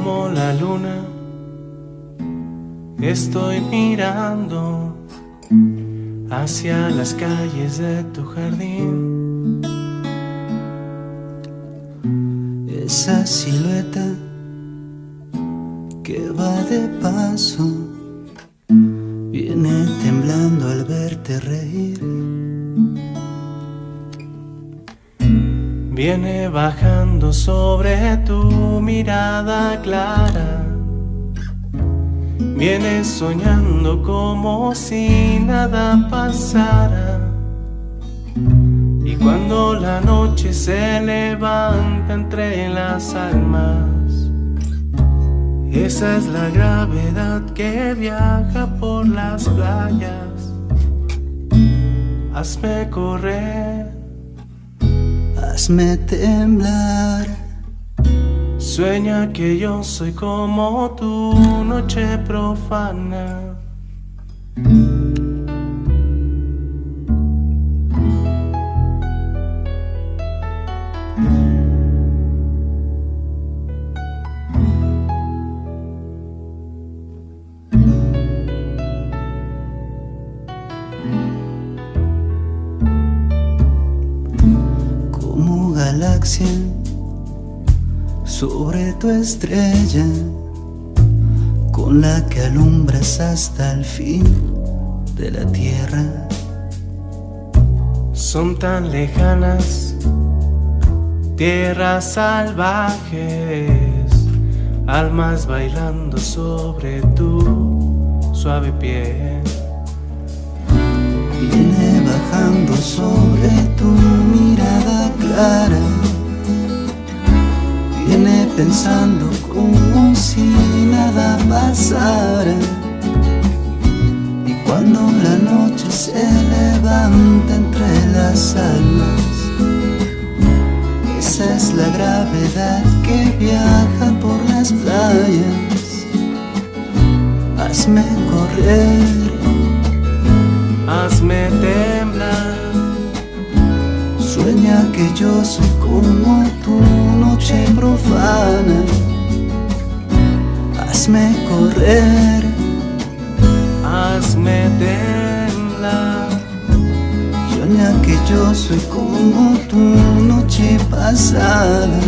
como la luna, estoy mirando hacia las calles de tu jardín. Esa silueta que va de paso viene temblando al verte reír. Viene bajando sobre tu mirada clara. Viene soñando como si nada pasara. Y cuando la noche se levanta entre las almas, esa es la gravedad que viaja por las playas. Hazme correr, hazme temblar. Sueña que yo soy como tu noche profana. Como galaxia sobre tu estrella, con la que alumbras hasta el fin de la tierra. Son tan lejanas, tierras salvajes, almas bailando sobre tu suave piel. Viene bajando sobre tu mirada clara. Viene pensando como si nada pasara. Y cuando la noche se levanta entre las almas, esa es la gravedad que viaja por las playas. Hazme correr, hazme temblar. Sueña que yo soy como tu noche profana. Hazme correr, hazme temblar. Sueña que yo soy como tu noche pasada.